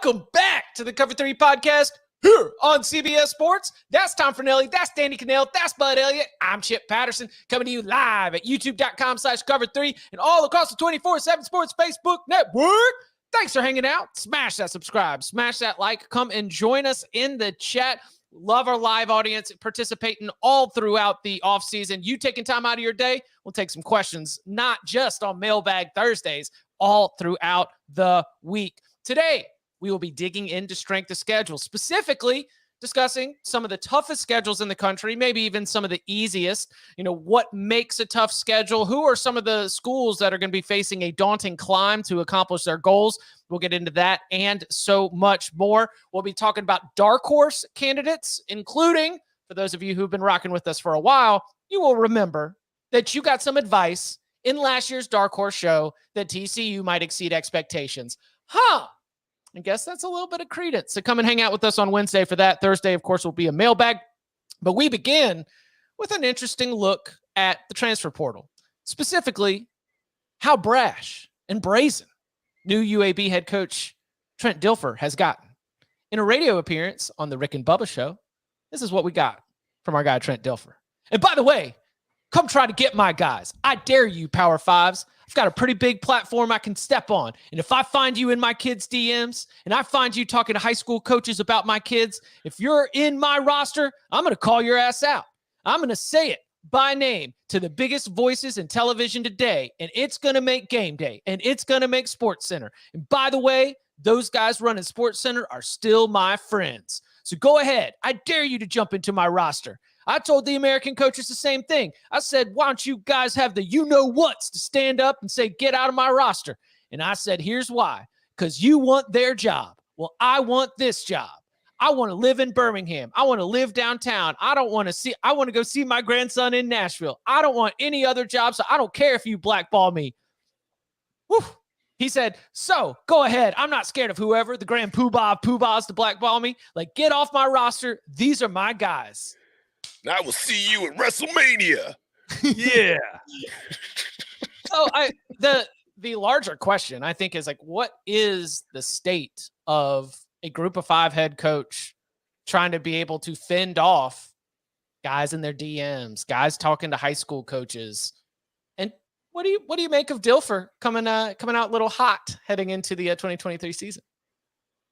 Welcome back to the Cover 3 podcast here on CBS Sports. That's Tom Fernelli. That's Danny Cannell. That's Bud Elliott. I'm Chip Patterson coming to you live at youtube.com/cover3 and all across the 24/7 Sports Facebook network. Thanks for hanging out. Smash that subscribe. Smash that like. Come and join us in the chat. Love our live audience participating all throughout the offseason. You taking time out of your day? We'll take some questions, not just on Mailbag Thursdays, all throughout the week. Today, we will be digging into strength of schedule, specifically discussing some of the toughest schedules in the country, maybe even some of the easiest. What makes a tough schedule? Who are some of the schools that are going to be facing a daunting climb to accomplish their goals? We'll get into that and so much more. We'll be talking about dark horse candidates, including, for those of you who've been rocking with us for a while, you will remember that you got some advice in last year's dark horse show that TCU might exceed expectations. I guess that's a little bit of credence. So come and hang out with us on Wednesday for that. Thursday, of course, will be a mailbag. But we begin with an interesting look at the transfer portal, specifically how brash and brazen new UAB head coach Trent Dilfer has gotten. In a radio appearance on the Rick and Bubba show, this is what we got from our guy Trent Dilfer. And by the way, come try to get my guys. I dare you, Power Fives. I've got a pretty big platform I can step on. And if I find you in my kids' DMs and I find you talking to high school coaches about my kids, if you're in my roster, I'm going to call your ass out. I'm going to say it by name to the biggest voices in television today. And it's going to make Game Day. And it's going to make Sports Center. And by the way, those guys running Sports Center are still my friends. So go ahead. I dare you to jump into my roster. I told the American coaches the same thing. I said, why don't you guys have the you-know-whats to stand up and say, get out of my roster? And I said, here's why. Because you want their job. Well, I want this job. I want to live in Birmingham. I want to live downtown. I want to go see my grandson in Nashville. I don't want any other job, so I don't care if you blackball me. Whew. He said, so go ahead. I'm not scared of whoever, the grand poobah of poobahs to blackball me. Like, get off my roster. These are my guys. I will see you at WrestleMania. Yeah. So the larger question, I think, is like, what is the state of a group of 5 head coach trying to be able to fend off guys in their DMs, guys talking to high school coaches? And what do you make of Dilfer coming out a little hot heading into the 2023 season?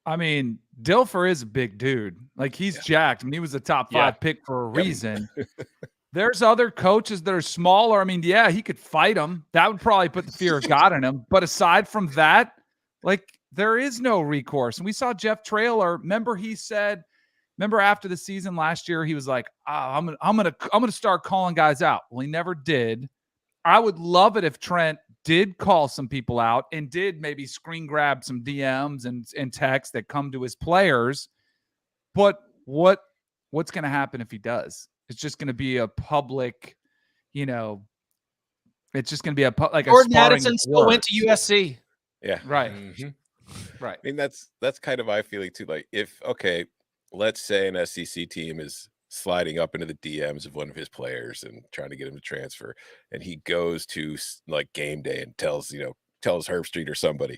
I mean, Dilfer is a big dude. Like, he's jacked. I mean, he was a top 5 pick for a reason. There's other coaches that are smaller. I mean, yeah, he could fight them. That would probably put the fear of God in him. But aside from that, like, there is no recourse. And we saw Jeff Traylor. Remember after the season last year, he was like, I'm gonna start calling guys out. Well, he never did. I would love it if Trent did call some people out and did maybe screen grab some DMs and texts that come to his players. But what's going to happen if he does? It's just going to be a public, it's just going to be like Jordan a Addison still went to USC. Yeah. Right. Mm-hmm. Right. I mean, that's kind of my feeling too. Like, let's say an SEC team is sliding up into the DMs of one of his players and trying to get him to transfer, and he goes to like game day and tells Herb Street or somebody,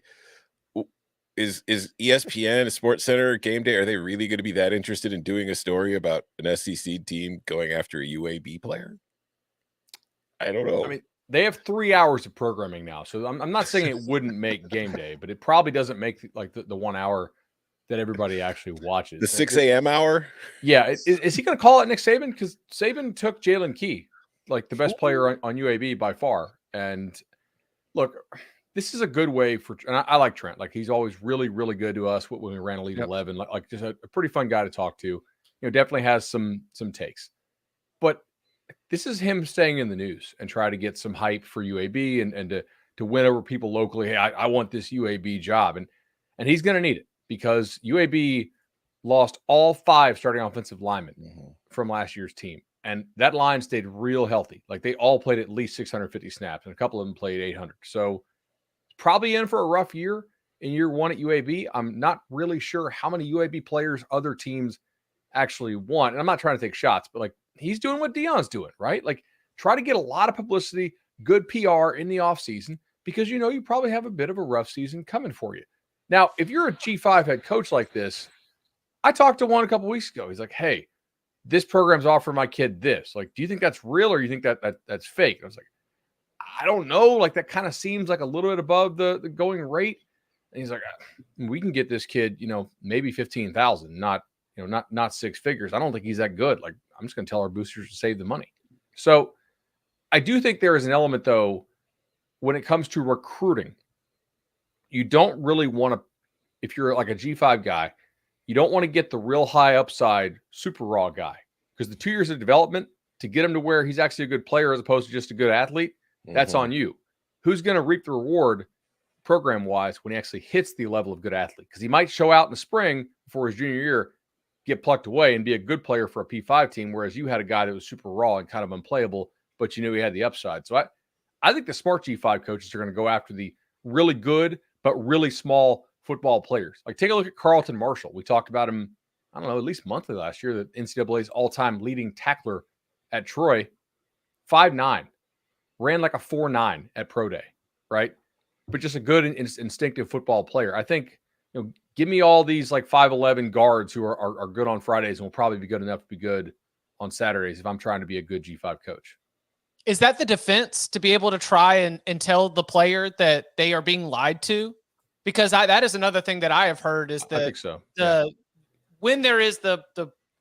is ESPN, Sports Center, Game Day, are they really going to be that interested in doing a story about an SEC team going after a UAB player? I don't know. I mean, they have 3 hours of programming now, so I'm not saying it wouldn't make Game Day, but it probably doesn't make like the 1 hour that everybody actually watches. The 6 a.m. hour? Yeah. Is he going to call it Nick Saban? Because Saban took Jalen Key, like the best player on UAB by far. And look, this is a good way and I like Trent. Like, he's always really, really good to us when we ran Elite 11. Like just a pretty fun guy to talk to. Definitely has some takes. But this is him staying in the news and try to get some hype for UAB and to win over people locally. Hey, I want this UAB job. And he's going to need it, because UAB lost all 5 starting offensive linemen from last year's team. And that line stayed real healthy. Like, they all played at least 650 snaps, and a couple of them played 800. So probably in for a rough year in year 1 at UAB. I'm not really sure how many UAB players other teams actually want. And I'm not trying to take shots, but like, he's doing what Deion's doing, right? Like, try to get a lot of publicity, good PR in the offseason, because you probably have a bit of a rough season coming for you. Now, if you're a G5 head coach like this, I talked to one a couple weeks ago. He's like, hey, this program's offering my kid this. Like, do you think that's real or you think that's fake? I was like, I don't know. Like, that kind of seems like a little bit above the going rate. And he's like, we can get this kid, maybe 15,000, not six figures. I don't think he's that good. Like, I'm just going to tell our boosters to save the money. So I do think there is an element, though, when it comes to recruiting. You don't really want to, if you're like a G5 guy, you don't want to get the real high upside, super raw guy, because the 2 years of development to get him to where he's actually a good player as opposed to just a good athlete, that's on you. Who's going to reap the reward program-wise when he actually hits the level of good athlete? Because he might show out in the spring before his junior year, get plucked away and be a good player for a P5 team, whereas you had a guy that was super raw and kind of unplayable, but you knew he had the upside. So I think the smart G5 coaches are going to go after the really good but really small football players. Like, take a look at Carlton Marshall. We talked about him, I don't know, at least monthly last year, the NCAA's all-time leading tackler at Troy, 5'9", ran like a 4.9 at Pro Day, right? But just a good instinctive football player. I think, give me all these like 5'11" guards who are good on Fridays and will probably be good enough to be good on Saturdays if I'm trying to be a good G5 coach. Is that the defense, to be able to try and tell the player that they are being lied to? Because that is another thing that I have heard is that I think so. When there is the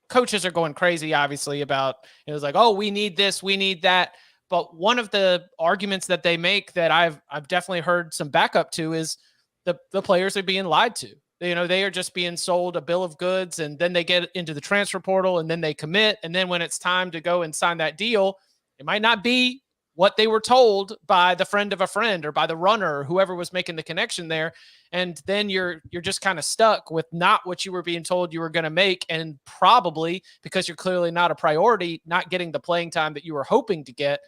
coaches are going crazy, obviously, about it was like, oh, we need this, we need that. But one of the arguments that they make that I've definitely heard some backup to is the players are being lied to. They are just being sold a bill of goods, and then they get into the transfer portal, and then they commit, and then when it's time to go and sign that deal, it might not be what they were told by the friend of a friend or by the runner or whoever was making the connection there. And then you're just kind of stuck with not what you were being told you were going to make. And probably because you're clearly not a priority, not getting the playing time that you were hoping to get.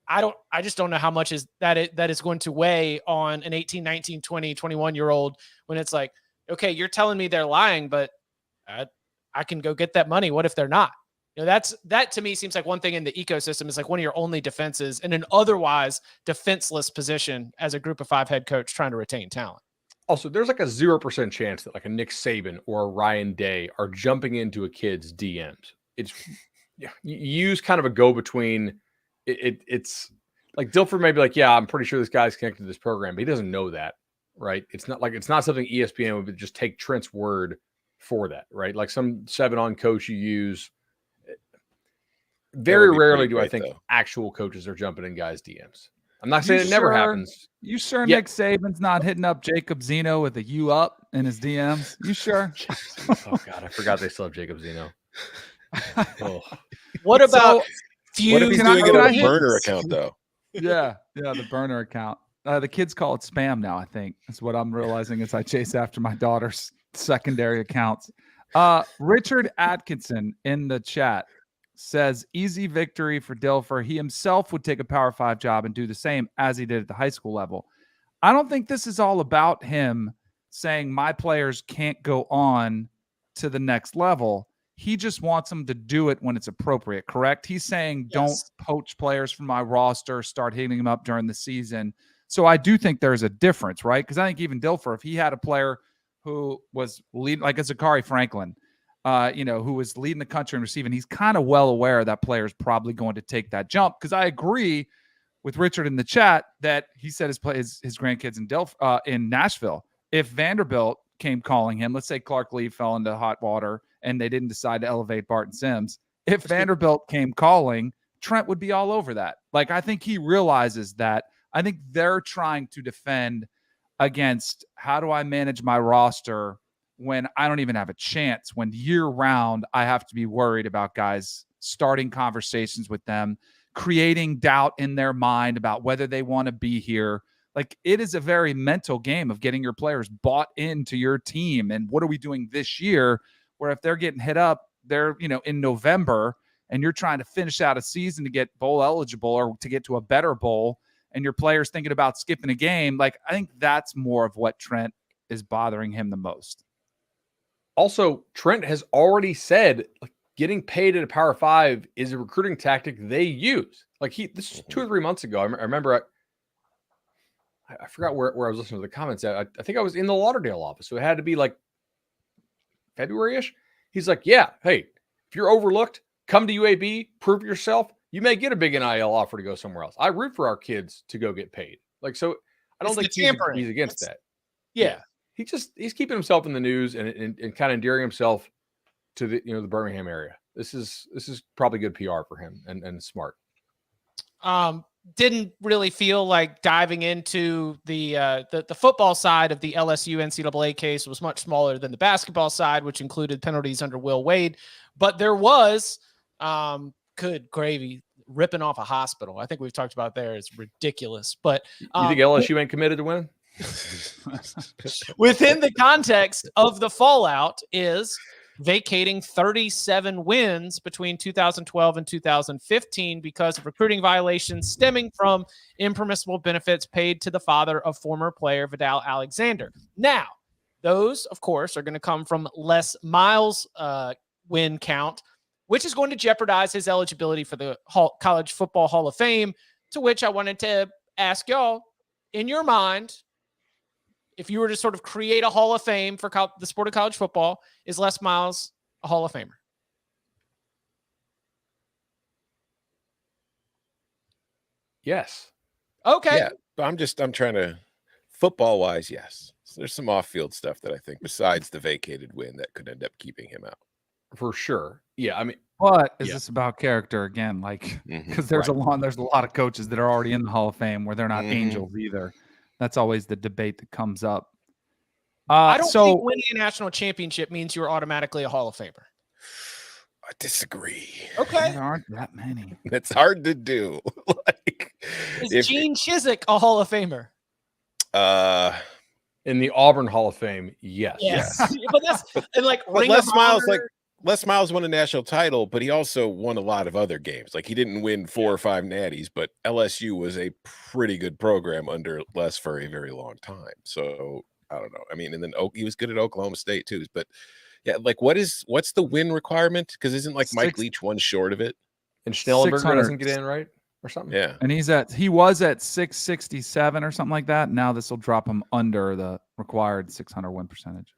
I just don't know how much that is going to weigh on an 18, 19, 20, 21-year-old when it's like, okay, you're telling me they're lying, but I can go get that money. What if they're not? That to me seems like one thing in the ecosystem is like one of your only defenses in an otherwise defenseless position as a group of five head coach trying to retain talent. Also, there's like a 0% chance that like a Nick Saban or a Ryan Day are jumping into a kid's DMs. You use kind of a go-between. It's like Dilfer may be like, yeah, I'm pretty sure this guy's connected to this program, but he doesn't know that, right? It's not something ESPN would just take Trent's word for that, right? Like some 7-on coach you use. Very rarely do I think actual coaches are jumping in guys' DMs. I'm not saying it never happens. You sure Nick Saban's not hitting up Jacob Zeno with a U up in his DMs? You sure? Oh, God, I forgot they still have Jacob Zeno. What about few? What if he's doing it on a burner account, though? Yeah, the burner account. The kids call it spam now, I think. That's what I'm realizing as I chase after my daughter's secondary accounts. Richard Atkinson in the chat says, easy victory for Dilfer. He himself would take a Power 5 job and do the same as he did at the high school level. I don't think this is all about him saying my players can't go on to the next level. He just wants them to do it when it's appropriate, correct? He's saying don't poach players from my roster, start hitting them up during the season. So I do think there's a difference, right? Because I think even Dilfer, if he had a player who was leading, like a Zachary Franklin, who was leading the country in receiving, he's kind of well aware that player is probably going to take that jump. Because I agree with Richard in the chat that he said his grandkids in Nashville. If Vanderbilt came calling him, let's say Clark Lee fell into hot water and they didn't decide to elevate Barton Sims. If Vanderbilt came calling, Trent would be all over that. Like, I think he realizes that. I think they're trying to defend against how do I manage my roster when I don't even have a chance, when year round I have to be worried about guys starting conversations with them, creating doubt in their mind about whether they want to be here. Like, it is a very mental game of getting your players bought into your team. And what are we doing this year? Where if they're getting hit up, they're, in November and you're trying to finish out a season to get bowl eligible or to get to a better bowl, and your players thinking about skipping a game. Like, I think that's more of what Trent is bothering him the most. Also, Trent has already said, like, getting paid at a Power 5 is a recruiting tactic they use. Like, this was 2 or 3 months ago. I remember I forgot where I was listening to the comments at. I think I was in the Lauderdale office. So it had to be like February-ish. He's like, yeah, hey, if you're overlooked, come to UAB, prove yourself. You may get a big NIL offer to go somewhere else. I root for our kids to go get paid. Like, so I don't think he's against that. Yeah. He's keeping himself in the news and kind of endearing himself to the Birmingham area. This is probably good PR for him and smart. Didn't really feel like diving into the football side of the LSU NCAA case. Was much smaller than the basketball side, which included penalties under Will Wade. But there was good gravy ripping off a hospital. I think we've talked about there. It's ridiculous. But you think LSU ain't committed to win? Within the context of the fallout is vacating 37 wins between 2012 and 2015 because of recruiting violations stemming from impermissible benefits paid to the father of former player Vidal Alexander. Now, those, of course, are going to come from Les Miles' win count, which is going to jeopardize his eligibility for the College Football Hall of Fame, to which I wanted to ask y'all, in your mind, if you were to sort of create a Hall of Fame for the sport of college football, is Les Miles a Hall of Famer? Yes. Okay. Yeah, I'm trying to, football wise, yes. So there's some off-field stuff that I think, besides the vacated win, that could end up keeping him out. For sure. Yeah. I mean, but is this about character again? Like, because there's a lot of coaches that are already in the Hall of Fame where they're not angels either. That's always the debate that comes up. I don't think winning a national championship means you're automatically a Hall of Famer. I disagree. Okay. There aren't that many. It's hard to do. Is Gene Chizik a Hall of Famer? In the Auburn Hall of Fame, yes. But that's and like Les Miles won a national title, but he also won a lot of other games. Like, he didn't win 4 or 5 natties, but LSU was a pretty good program under Les for a very long time. So I don't know. I mean, and then he was good at Oklahoma State too. But yeah, like, what's the win requirement? Because isn't like Mike Leach one short of it? And Schnellenberger doesn't get in, right? Or something. Yeah. And he was at 667 or something like that. Now this will drop him under the required 600 win percentage.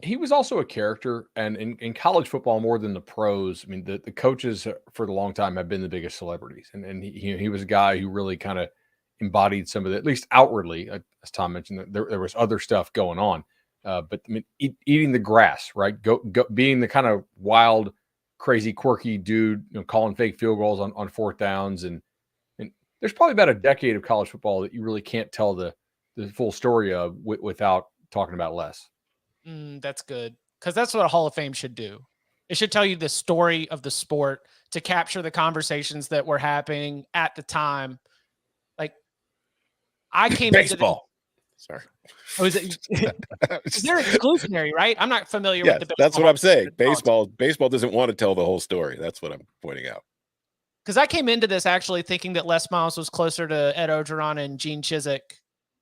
He was also a character, and in college football more than the pros. I mean, the coaches for a long time have been the biggest celebrities, and he was a guy who really kind of embodied some of the, at least outwardly, as Tom mentioned, there was other stuff going on, but I mean, eating the grass, right? Go being the kind of wild, crazy, quirky dude, calling fake field goals on 4th downs, and there's probably about a decade of college football that you really can't tell the full story of without talking about Les. That's good, because that's what a Hall of Fame should do. It should tell you the story of the sport to capture the conversations that were happening at the time. Like, I came baseball. Sorry. Oh, is it? They're exclusionary, right? I'm not familiar with the baseball. That's what I'm saying. Baseball doesn't want to tell the whole story. That's what I'm pointing out. Because I came into this actually thinking that Les Miles was closer to Ed Ogeron and Gene Chizik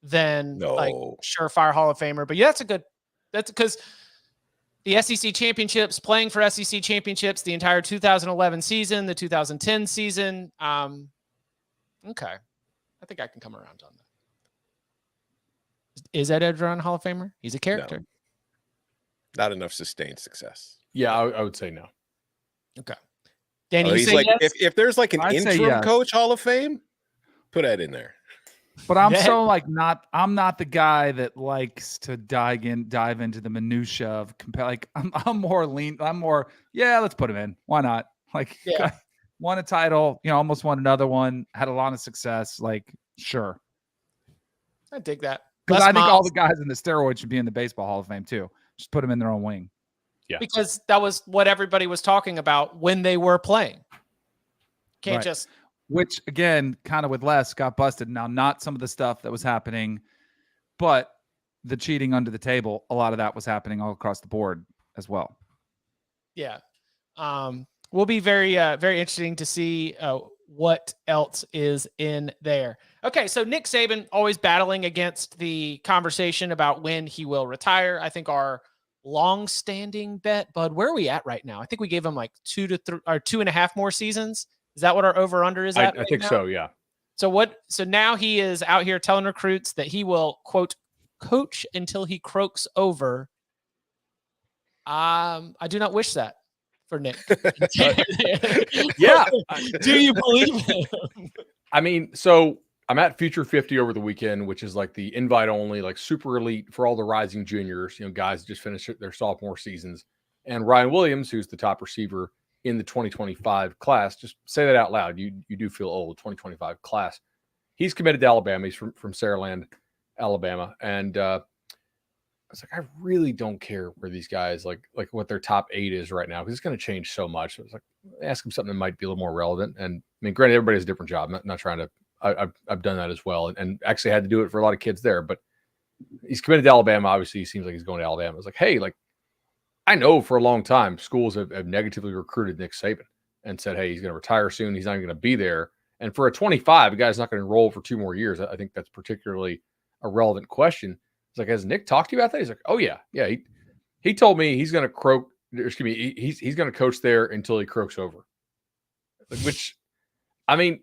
than like surefire Hall of Famer. But yeah, that's because the SEC championships, playing for SEC championships, the entire 2011 season, the 2010 season. Okay. I think I can come around on that. Is Ed Ogeron Hall of Famer? He's a character. No. Not enough sustained success. Yeah, I would say no. Okay. Danny, he's like, yes? if there's like an interim coach Hall of Fame, put that in there. But I'm so like I'm not the guy that likes to dive into the minutia of like I'm more, let's put him in. Why not? Like, won a title, almost won another one, had a lot of success. Like, sure. I dig that. Because I think all the guys in the steroids should be in the Baseball Hall of Fame too. Just put them in their own wing. Yeah. Because that was what everybody was talking about when they were playing. Can't just. Which, again, kind of with Les, got busted. Now, not some of the stuff that was happening, but the cheating under the table, a lot of that was happening all across the board as well. Yeah. Will be very, very interesting to see what else is in there. Okay, so Nick Saban always battling against the conversation about when he will retire. I think our long-standing bet, Bud, where are we at right now? I think we gave him like 2 to 3 or 2.5 more seasons. Is that what our over-under is at? I think so, yeah. So now he is out here telling recruits that he will, quote, coach until he croaks over. I do not wish that for Nick. Yeah. Do you believe him? I mean, so I'm at Future 50 over the weekend, which is like the invite only, like super elite for all the rising juniors, guys that just finished their sophomore seasons. And Ryan Williams, who's the top receiver in the 2025 class, just say that out loud. You do feel old, 2025 class. He's committed to Alabama. He's from Saraland, Alabama. And I was like, I really don't care where these guys, like what their top 8 is right now, because it's going to change so much. So I was like, ask him something that might be a little more relevant. And I mean, granted, everybody has a different job. I'm not trying to, I've done that as well. And actually had to do it for a lot of kids there, but he's committed to Alabama. Obviously, he seems like he's going to Alabama. I was like, hey, like, I know for a long time schools have negatively recruited Nick Saban and said, hey, he's going to retire soon. He's not going to be there. And for a 25, a guy's not going to enroll for 2 more years. I think that's particularly a relevant question. It's like, has Nick talked to you about that? He's like, oh yeah. Yeah. He told me he's going to croak. Excuse me. He's going to coach there until he croaks over. Which, I mean,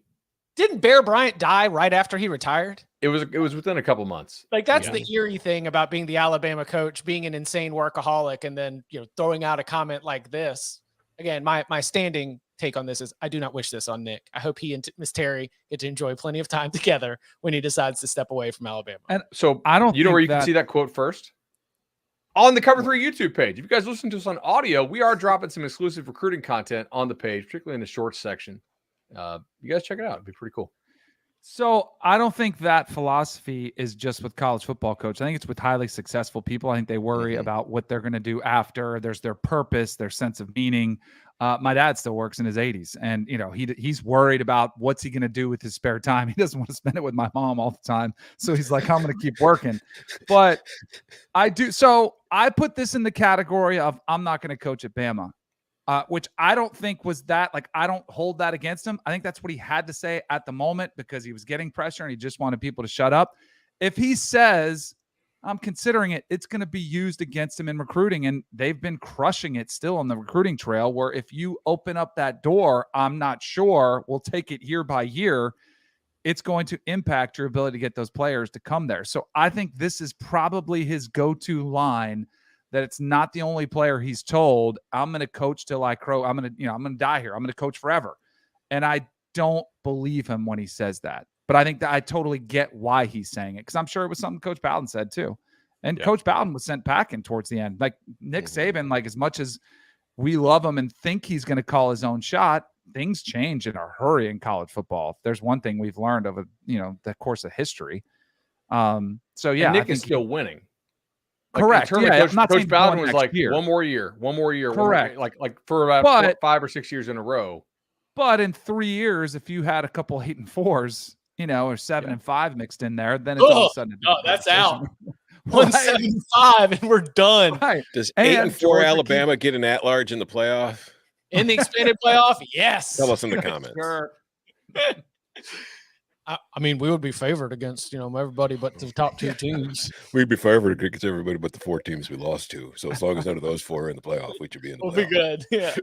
didn't Bear Bryant die right after he retired? It was within a couple months. Like that's the eerie thing about being the Alabama coach, being an insane workaholic, and then throwing out a comment like this. Again, my standing take on this is I do not wish this on Nick. I hope he and Miss Terry get to enjoy plenty of time together when he decides to step away from Alabama. And so I don't. You know where you can see that quote first? On the Cover 3 YouTube page. If you guys listen to us on audio, we are dropping some exclusive recruiting content on the page, particularly in the shorts section. You guys check it out. It'd be pretty cool. So I don't think that philosophy is just with college football coach. I think it's with highly successful people. I think they worry about what they're going to do after. There's their purpose, their sense of meaning. My dad still works in his 80s, and he's worried about what's he going to do with his spare time. He doesn't want to spend it with my mom all the time, so he's like, I'm going to keep working. But I do. So I put this in the category of I'm not going to coach at Bama. Which I don't think was that, like, I don't hold that against him. I think that's what he had to say at the moment because he was getting pressure and he just wanted people to shut up. If he says, I'm considering it, it's going to be used against him in recruiting. And they've been crushing it still on the recruiting trail where if you open up that door, I'm not sure, we'll take it year by year, it's going to impact your ability to get those players to come there. So I think this is probably his go-to line, that it's not the only player he's told, I'm going to coach till I croak. I'm going to die here. I'm going to coach forever. And I don't believe him when he says that. But I think that I totally get why he's saying it, because I'm sure it was something Coach Bowden said too. And Coach Bowden was sent packing towards the end. Like Nick Saban, like as much as we love him and think he's going to call his own shot, things change in a hurry in college football. If there's one thing we've learned of the course of history. So yeah, and Nick is still winning. Correct. Yeah, Coach Bowden was like year. one more year. Correct. Like for about 5 or 6 years in a row. But in 3 years, if you had a couple 8 and 4s, or 7 and 5 mixed in there, then it's all of a sudden. That's out. 175 and we're done. Right. Does 8 and 4 Alabama get an at-large in the playoff? In the expanded playoff? Yes. Tell us in the comments. Sure. I mean, we would be favored against, everybody but the top 2 teams. We'd be favored against everybody but the 4 teams we lost to. So as long as none of those 4 are in the playoff, we should be in the playoff. We'll be good. Yeah.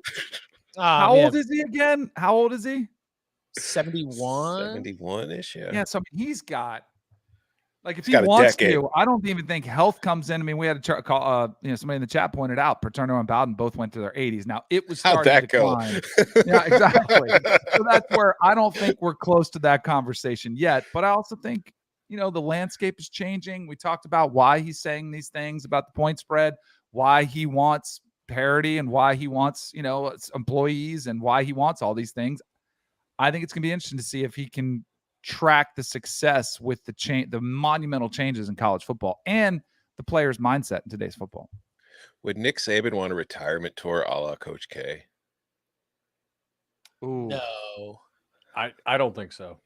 How old is he again? How old is he? 71. 71-ish, yeah. Yeah, so he's got, like, if he wants to, I don't even think health comes in. I mean, we had a call, somebody in the chat pointed out, Paterno and Bowden both went to their 80s. Now, it was starting to decline. Yeah, exactly. So that's where I don't think we're close to that conversation yet. But I also think, the landscape is changing. We talked about why he's saying these things about the point spread, why he wants parity and why he wants, employees and why he wants all these things. I think it's going to be interesting to see if he can track the success with the monumental changes in college football and the player's mindset in today's football. Would Nick Saban want a retirement tour a la Coach K? Ooh. No. I don't think so.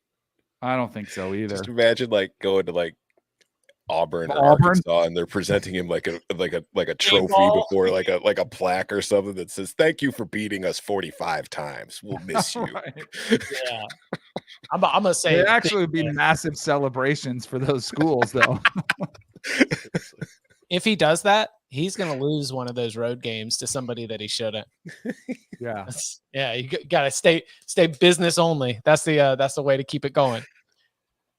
I don't think so either. Just imagine going to Auburn or Arkansas, and they're presenting him like a trophy before like a plaque or something that says, "Thank you for beating us 45 times. We'll miss you." Yeah, I'm gonna say it actually would be massive celebrations for those schools, though. If he does that, he's gonna lose one of those road games to somebody that he shouldn't. Yeah, yeah, you gotta stay business only. That's the way to keep it going.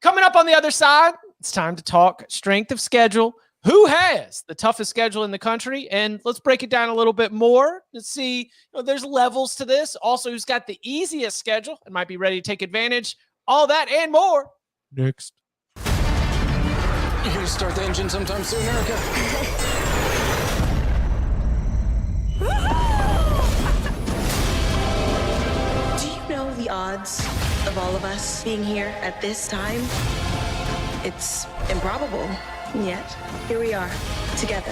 Coming up on the other side, it's time to talk strength of schedule. Who has the toughest schedule in the country? And let's break it down a little bit more to see, there's levels to this. Also, who's got the easiest schedule and might be ready to take advantage. All that and more next. You gonna start the engine sometime soon, Erica? Do you know the odds of all of us being here at this time? It's improbable, and yet here we are, together.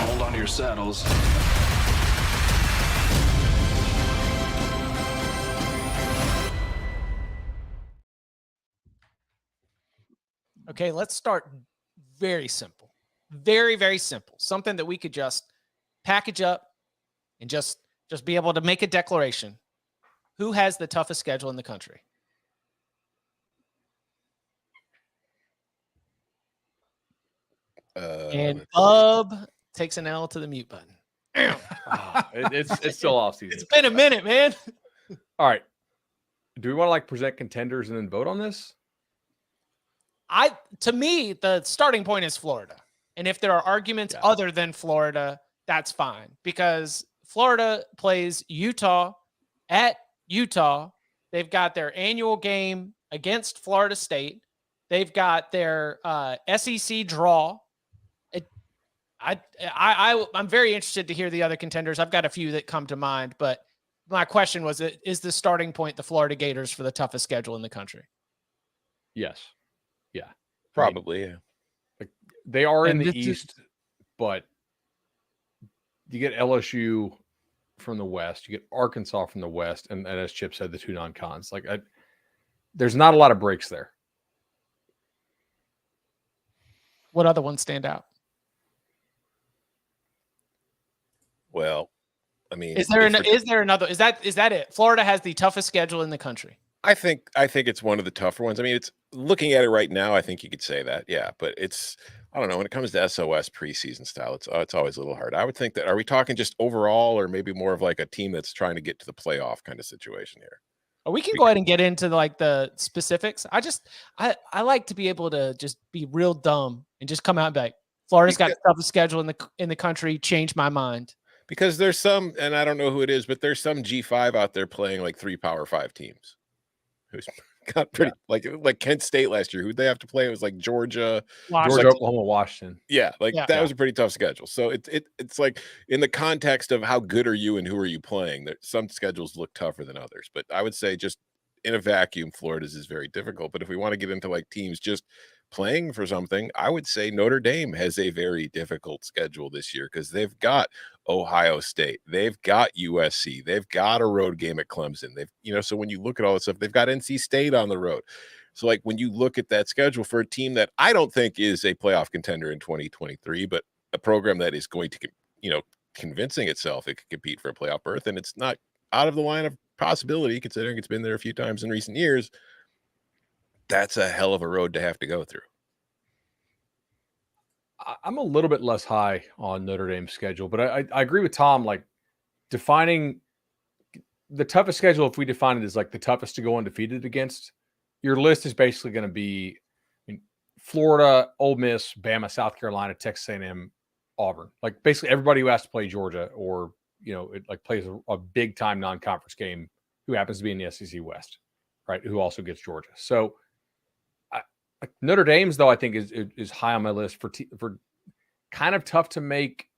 Hold on to your saddles. Okay, let's start very simple. Very, very simple. Something that we could just package up and just be able to make a declaration. Who has the toughest schedule in the country? And Bub takes an L to the mute button. It's still off season. It's been a minute, man. All right. Do we want to present contenders and then vote on this? To me, the starting point is Florida. And if there are arguments other than Florida, that's fine. Because Florida plays Utah at Utah. They've got their annual game against Florida State. They've got their SEC draw. I'm very interested to hear the other contenders. I've got a few that come to mind, but my question was, is the starting point the Florida Gators for the toughest schedule in the country? Yes. Yeah. Probably, yeah. They are in the East, but you get LSU from the West, you get Arkansas from the West, and as Chip said, the two non-cons. There's not a lot of breaks there. What other ones stand out? Well, I mean, is there another? Is that it? Florida has the toughest schedule in the country. I think it's one of the tougher ones. I mean, it's looking at it right now. I think you could say that, yeah. But I don't know, when it comes to SOS preseason style, it's always a little hard. I would think that, are we talking just overall, or maybe more of a team that's trying to get to the playoff kind of situation here? We can go ahead and get into the specifics. I like to be able to just be real dumb and just come out and be like, Florida's got the toughest schedule in the country. Change my mind. Because there's some, and I don't know who it is, but there's some G5 out there playing 3 Power 5 teams. Who's got pretty like Kent State last year. Who'd they have to play? It was Georgia, Oklahoma, Washington. Yeah, that was a pretty tough schedule. So it's in the context of how good are you and who are you playing, some schedules look tougher than others. But I would say just in a vacuum, Florida's is very difficult. But if we want to get into teams just playing for something, I would say Notre Dame has a very difficult schedule this year because they've got Ohio State, they've got USC, they've got a road game at Clemson. So when you look at all this stuff, they've got NC State on the road. So when you look at that schedule for a team that I don't think is a playoff contender in 2023, but a program that is going to, convincing itself it could compete for a playoff berth, and it's not out of the line of possibility considering it's been there a few times in recent years. That's a hell of a road to have to go through. I'm a little bit less high on Notre Dame's schedule, but I agree with Tom. Defining the toughest schedule, if we define it as the toughest to go undefeated against, your list is basically going to be Florida, Ole Miss, Bama, South Carolina, Texas A&M, Auburn. Basically everybody who has to play Georgia or plays a big time non-conference game who happens to be in the SEC West, right? Who also gets Georgia. So Notre Dame's, though, I think is high on my list for kind of tough to make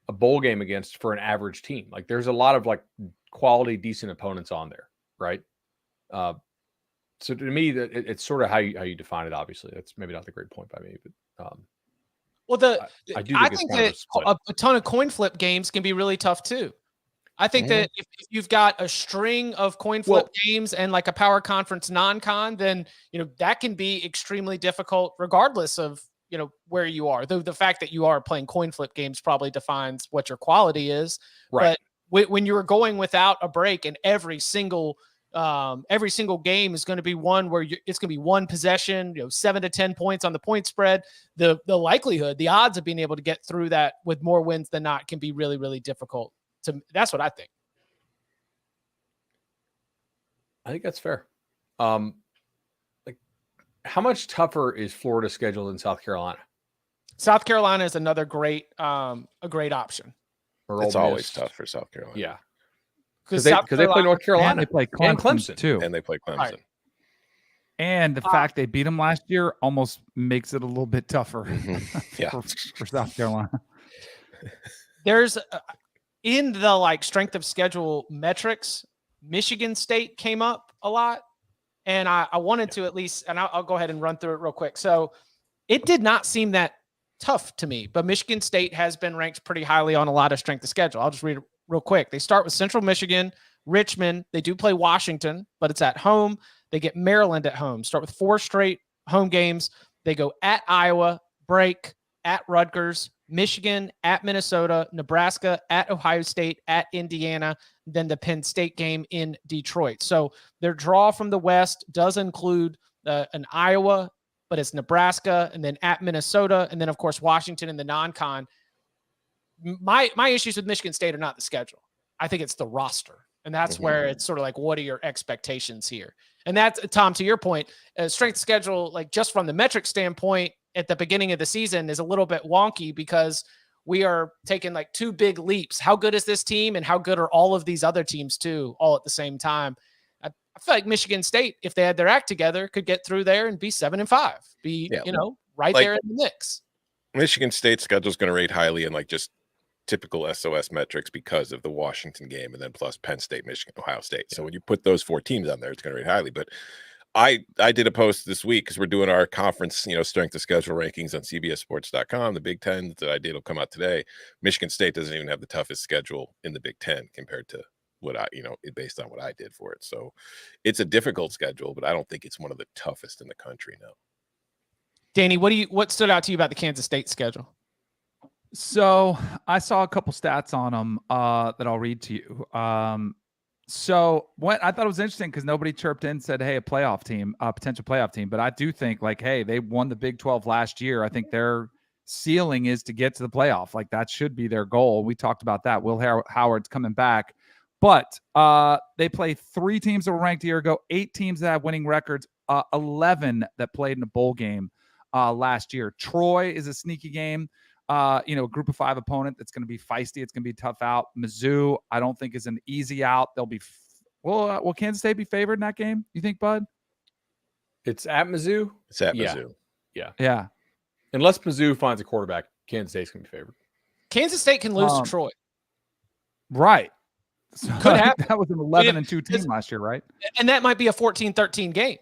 a bowl game against for an average team. There's a lot of quality, decent opponents on there, right? So to me, that it's sort of how you define it. Obviously, that's maybe not the great point by me, but I think that a ton of coin flip games can be really tough too. I think that if you've got a string of coin flip games and a power conference non-con, then, that can be extremely difficult regardless of, where you are. The fact that you are playing coin flip games probably defines what your quality is. Right. But when you're going without a break and every single game is going to be one where it's going to be one possession, 7 to 10 points on the point spread, the likelihood, the odds of being able to get through that with more wins than not can be really, really difficult. That's what I think. I think that's fair. Like, how much tougher is Florida's schedule than South Carolina? South Carolina is another great option. Or It's Ole always Miss? tough for South Carolina. Yeah, Because they play North Carolina And they play Clemson, and Clemson. too. And they play Clemson. Right. And the fact they beat them last year almost makes it a little bit tougher Yeah. for South Carolina. There's in the like strength of schedule metrics, Michigan State came up a lot, and I wanted to at least, and I'll go ahead and run through it real quick. So it did not seem that tough to me, but Michigan State has been ranked pretty highly on a lot of strength of schedule. I'll just read it real quick. They start with Central Michigan, Richmond. They do play Washington, but it's at home. They get Maryland at home. Start with 4 straight home games. They go at Iowa, break, at Rutgers, Michigan, at Minnesota, Nebraska, at Ohio State, at Indiana, then the Penn State game in Detroit. So their draw from the West does include an Iowa, but it's Nebraska, and then at Minnesota, and then, of course, Washington in the non-con. My issues with Michigan State are not the schedule. I think it's the roster. And that's where it's sort of like, what are your expectations here? And that's, Tom, to your point, strength schedule, like just from the metric standpoint at the beginning of the season is a little bit wonky because we are taking like 2 big leaps. How good is this team and how good are all of these other teams too, all at the same time? I feel like Michigan State, if they had their act together, could get through there and be 7-5, right like, there in the mix. Michigan State schedule is going to rate highly in like just typical SOS metrics because of the Washington game and then plus Penn State, Michigan, Ohio State. So when you put those 4 teams on there, it's going to rate highly. But I did a post this week because we're doing our conference, strength of schedule rankings on CBSSports.com. The Big Ten that I did will come out today. Michigan State doesn't even have the toughest schedule in the Big Ten compared to what based on what I did for it. So it's a difficult schedule, but I don't think it's one of the toughest in the country now. Danny, what stood out to you about the Kansas State schedule? So I saw a couple stats on them that I'll read to you. So what I thought it was interesting because nobody chirped in and said, hey, a playoff team, a potential playoff team. But I do think like, hey, they won the Big 12 last year. I think their ceiling is to get to the playoff. Like that should be their goal. We talked about that. Will Howard's coming back. But they play 3 teams that were ranked a year ago, 8 teams that have winning records, 11 that played in a bowl game last year. Troy is a sneaky game. A group of 5 opponent that's going to be feisty. It's going to be tough out. Mizzou, I don't think is an easy out. They'll be will Kansas State be favored in that game? You think, Bud? It's at Mizzou. It's at Mizzou. Yeah. Unless Mizzou finds a quarterback, Kansas State's going to be favored. Kansas State can lose to Troy. Right. So Could happen. That was an 11-2 team last year, right? And that might be a 14-13 game.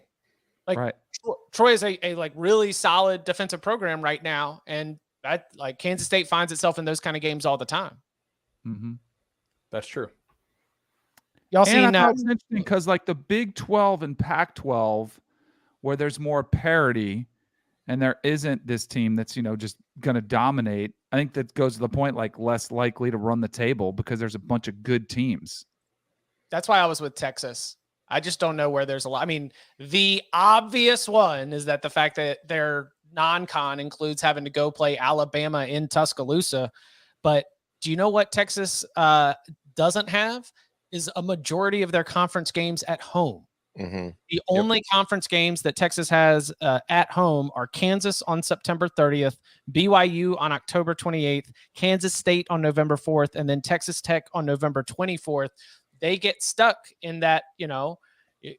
Like right. Troy is a like really solid defensive program right now, and that like Kansas State finds itself in those kind of games all the time. Mm-hmm. That's true. Y'all seen that? It's interesting because like the Big 12 and Pac-12, where there's more parity, and there isn't this team that's just going to dominate. I think that goes to the point like less likely to run the table because there's a bunch of good teams. That's why I was with Texas. I just don't know where there's a lot. I mean, the obvious one is that the fact that their non-con includes having to go play Alabama in Tuscaloosa. But do you know what Texas doesn't have is a majority of their conference games at home. Mm-hmm. The only conference games that Texas has at home are Kansas on September 30th, BYU on October 28th, Kansas State on November 4th, and then Texas Tech on November 24th. They get stuck in that,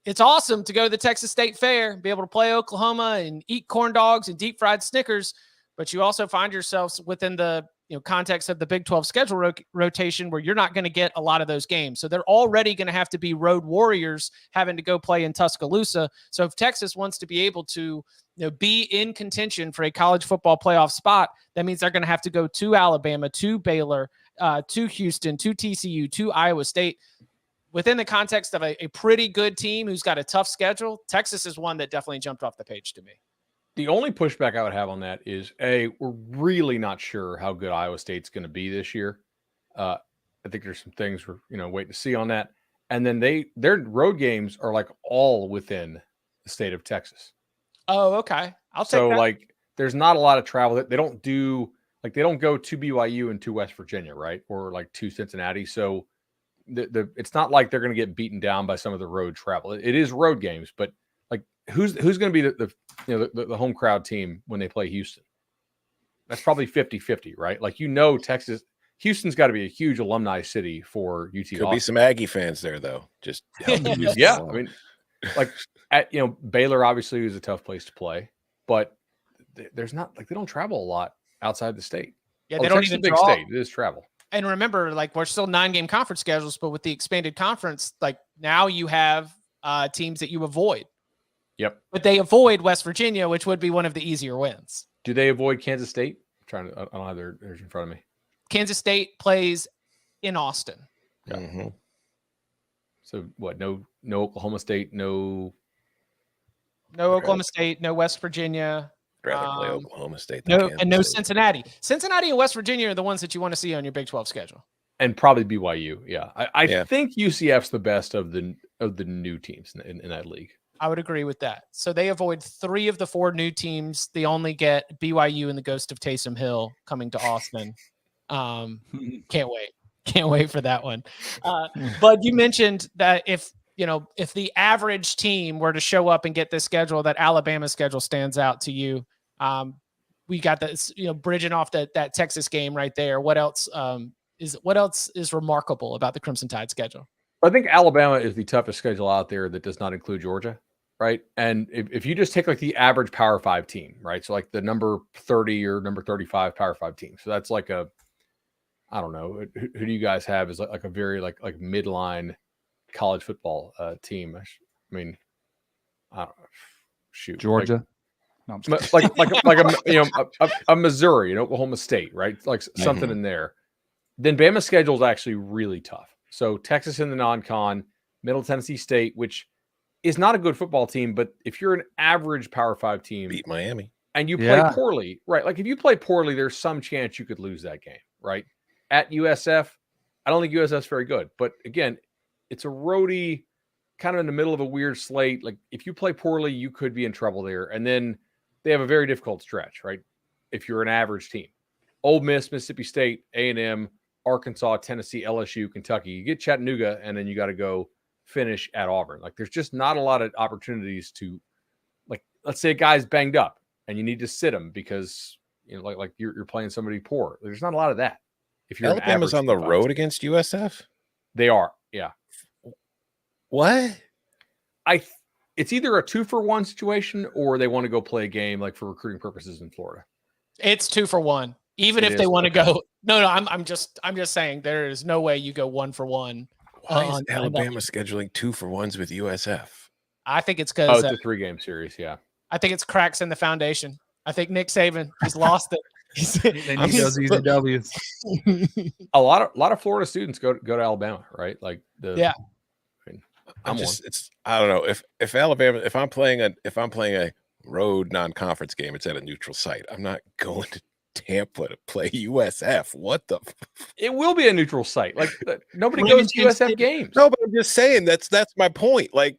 it's awesome to go to the Texas State Fair, be able to play Oklahoma and eat corn dogs and deep fried Snickers, but you also find yourselves within the context of the Big 12 schedule rotation where you're not going to get a lot of those games. So they're already going to have to be road warriors having to go play in Tuscaloosa. So if Texas wants to be able to be in contention for a college football playoff spot, that means they're going to have to go to Alabama, to Baylor, to Houston, to TCU, to Iowa State. Within the context of a pretty good team who's got a tough schedule, Texas is one that definitely jumped off the page to me. The only pushback I would have on that is, we're really not sure how good Iowa State's going to be this year. I think there's some things we're waiting to see on that. And then their road games are like all within the state of Texas. Oh, okay. I'll take that. Like there's not a lot of travel. They don't do they don't go to BYU and to West Virginia, right? Or like to Cincinnati. So it's not like they're going to get beaten down by some of the road travel. It is road games, but who's going to be the home crowd team when they play Houston? That's probably 50-50, right? Like, Texas, Houston's got to be a huge alumni city for UT. Could be some Aggie fans there though. Just yeah. I mean, like Baylor obviously is a tough place to play, but there's not like they don't travel a lot outside the state. Yeah, they don't Texas even is a big draw. state. It is travel. And remember, like, we're still 9-game conference schedules, but with the expanded conference, like, now you have teams that you avoid. Yep. But they avoid West Virginia, which would be one of the easier wins. Do they avoid Kansas State? I don't have theirs in front of me. Kansas State plays in Austin. Yeah. Mm-hmm. So what? No Oklahoma State, no Oklahoma State, no West Virginia. I'd rather play Oklahoma State than No, Kansas and no State. Cincinnati. Cincinnati and West Virginia are the ones that you want to see on your Big 12 schedule. And probably BYU. Yeah. I think UCF's the best of the new teams in that league. I would agree with that. So they avoid 3 of the 4 new teams. They only get BYU and the ghost of Taysom Hill coming to Austin. Can't wait. Can't wait for that one. But you mentioned that if the average team were to show up and get this schedule, that Alabama schedule stands out to you. We got this, bridging off that Texas game right there. What else is remarkable about the Crimson Tide schedule? I think Alabama is the toughest schedule out there that does not include Georgia, right? And if you just take like the average Power 5 team, right? So like the number 30 or number 35 Power 5 team. So that's like I don't know, who do you guys have as like a very like midline college football team? I mean, I don't know. Shoot, Georgia. A Missouri and Oklahoma State, right? Like something in there. Then Bama's schedule is actually really tough. So Texas in the non-con, Middle Tennessee State, which is not a good football team, but if you're an average Power 5 team, Beat Miami, and you play poorly, right? Like if you play poorly, there's some chance you could lose that game, right? At USF, I don't think USF's very good, but again, it's a roadie, kind of in the middle of a weird slate. Like if you play poorly, you could be in trouble there. And then they have a very difficult stretch, right? If you're an average team, Ole Miss, Mississippi State, A&M, Arkansas, Tennessee, LSU, Kentucky. You get Chattanooga, and then you got to go finish at Auburn. Like there's just not a lot of opportunities to, like, let's say a guy's banged up and you need to sit him because like you're playing somebody poor. There's not a lot of that. If you're Alabama's on the road against USF, they are. Yeah. What? It's either a 2-for-1 situation or they want to go play a game like for recruiting purposes in Florida. It's 2-for-1. Even if they want to go, no, I'm just saying there is no way you go 1-for-1. Why is Alabama scheduling 2-for-1s with USF? I think it's because it's a 3-game series. Yeah, I think it's cracks in the foundation. I think Nick Saban has lost it. They need those easy W's. A lot of Florida students go to Alabama, right? Like I don't know if Alabama, if I'm playing a road non-conference game, it's at a neutral site. I'm not going to Tampa to play USF. What the? It will be a neutral site. Like nobody goes to USF games. No, but I'm just saying that's my point. Like,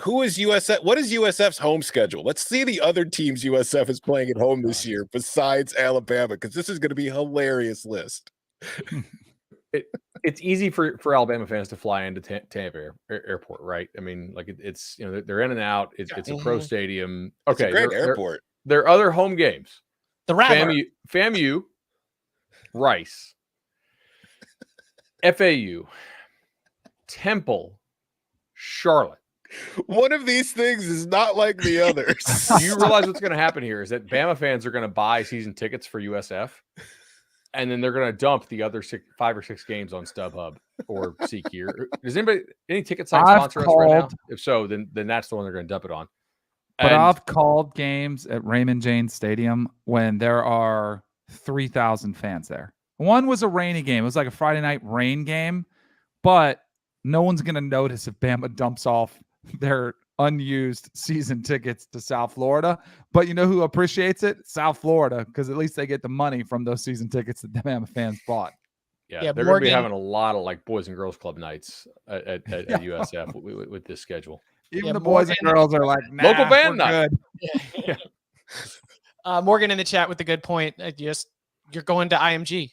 who is USF? What is USF's home schedule? Let's see the other teams USF is playing at home this year besides Alabama, because this is going to be a hilarious list. It's easy for Alabama fans to fly into Tampa Airport, right? I mean, like it's they're in and out. It's a pro stadium. Okay, it's a great airport. There are other home games. The Rattler. FAMU, Rice, FAU, Temple, Charlotte. One of these things is not like the others. You realize what's going to happen here is that Bama fans are going to buy season tickets for USF, and then they're going to dump the other 5 or 6 games on StubHub or SeatGear. Does any ticket site sponsor us right now? If so, then that's the one they're going to dump it on. But I've called games at Raymond James Stadium when there are 3,000 fans there. One was a rainy game. It was like a Friday night rain game, but no one's going to notice if Bama dumps off their unused season tickets to South Florida. But you know who appreciates it? South Florida, because at least they get the money from those season tickets that the Bama fans bought. Yeah, they're going to be having a lot of like Boys and Girls Club nights at USF with this schedule. Even the boys and girls are like, nah, local band night. Morgan in the chat with a good point. You're going to IMG.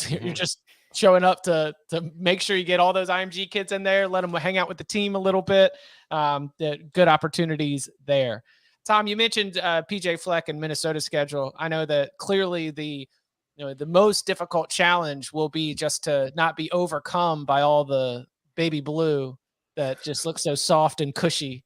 You're just showing up to make sure you get all those IMG kids in there, let them hang out with the team a little bit. The good opportunities there. Tom, you mentioned PJ Fleck and Minnesota's schedule. I know that clearly the most difficult challenge will be just to not be overcome by all the baby blue that just looks so soft and cushy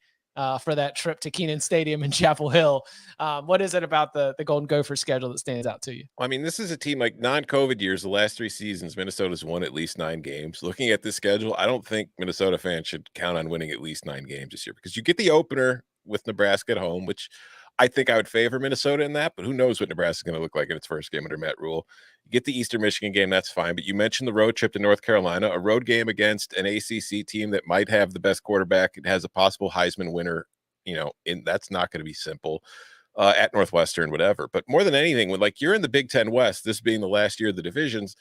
for that trip to Kenan Stadium in Chapel Hill. What is it about the Golden Gopher schedule that stands out to you? I mean, this is a team like non-COVID years, the last 3 seasons, Minnesota's won at least 9 games. Looking at this schedule, I don't think Minnesota fans should count on winning at least 9 games this year, because you get the opener with Nebraska at home, which I think I would favor Minnesota in that, but who knows what Nebraska is going to look like in its first game under Matt Rule. You get the Eastern Michigan game, that's fine, but you mentioned the road trip to North Carolina, a road game against an ACC team that might have the best quarterback. It has a possible Heisman winner, that's not going to be simple. At Northwestern, whatever. But more than anything, when like you're in the Big Ten West, this being the last year of the divisions,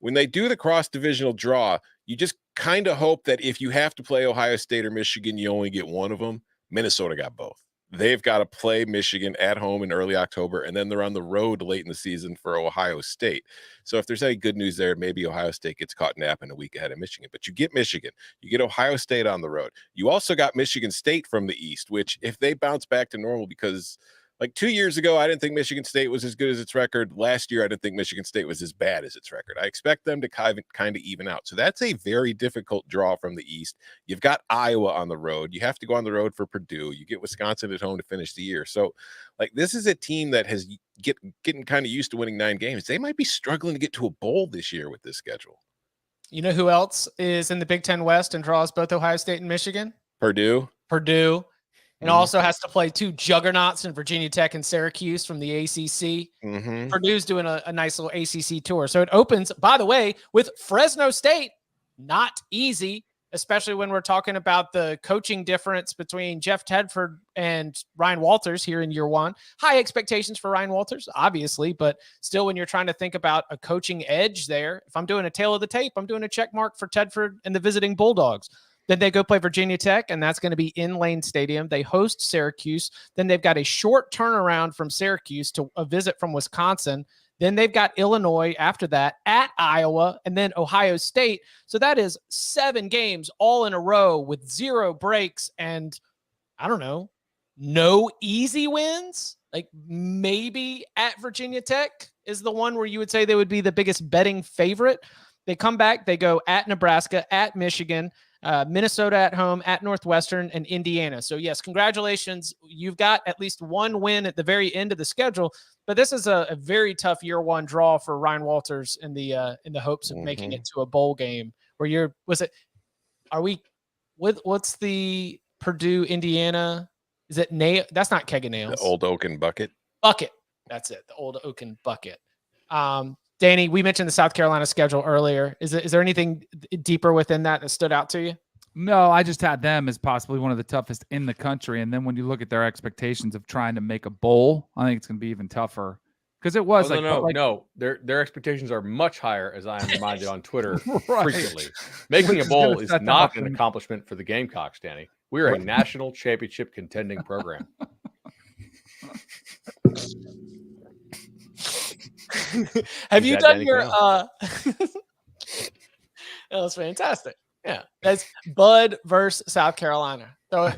when they do the cross-divisional draw, you just kind of hope that if you have to play Ohio State or Michigan, you only get one of them. Minnesota got both. They've got to play Michigan at home in early October, and then they're on the road late in the season for Ohio State. So if there's any good news there, maybe Ohio State gets caught napping a week ahead of Michigan. But you get Michigan, you get Ohio State on the road. You also got Michigan State from the East, which if they bounce back to normal, because like 2 years ago, I didn't think Michigan State was as good as its record. Last year, I didn't think Michigan State was as bad as its record. I expect them to kind of even out. So that's a very difficult draw from the East. You've got Iowa on the road. You have to go on the road for Purdue. You get Wisconsin at home to finish the year. So, like, this is a team that has getting kind of used to winning 9 games. They might be struggling to get to a bowl this year with this schedule. You know who else is in the Big Ten West and draws both Ohio State and Michigan? Purdue. And also has to play 2 juggernauts in Virginia Tech and Syracuse from the ACC. Mm-hmm. Purdue's doing a nice little ACC tour. So it opens, by the way, with Fresno State. Not easy, especially when we're talking about the coaching difference between Jeff Tedford and Ryan Walters here in year 1. High expectations for Ryan Walters, obviously, but still when you're trying to think about a coaching edge there, if I'm doing a tail of the tape, I'm doing a check mark for Tedford and the visiting Bulldogs. Then they go play Virginia Tech, and that's going to be in Lane Stadium. They host Syracuse. Then they've got a short turnaround from Syracuse to a visit from Wisconsin. Then they've got Illinois after that, at Iowa, and then Ohio State. So that is 7 games all in a row with 0 breaks and, I don't know, no easy wins. Like maybe at Virginia Tech is the one where you would say they would be the biggest betting favorite. They come back, they go at Nebraska, at Michigan, Minnesota at home, at Northwestern, and Indiana. So yes, congratulations. You've got at least 1 win at the very end of the schedule, but this is a very tough year 1 draw for Ryan Walters in the hopes of making it to a bowl game where what's the Purdue, Indiana? Is it nail? That's not keg of nails. The Old Oaken Bucket. That's it. The Old Oaken Bucket. Danny, we mentioned the South Carolina schedule earlier. Is there anything deeper within that stood out to you? No, I just had them as possibly one of the toughest in the country. And then when you look at their expectations of trying to make a bowl, I think it's going to be even tougher. Because it was no. Their expectations are much higher, as I am reminded on Twitter frequently. Making a bowl is not an accomplishment for the Gamecocks, Danny. We are a national championship contending program. Have you done your that was fantastic. Yeah, that's Bud versus South Carolina. So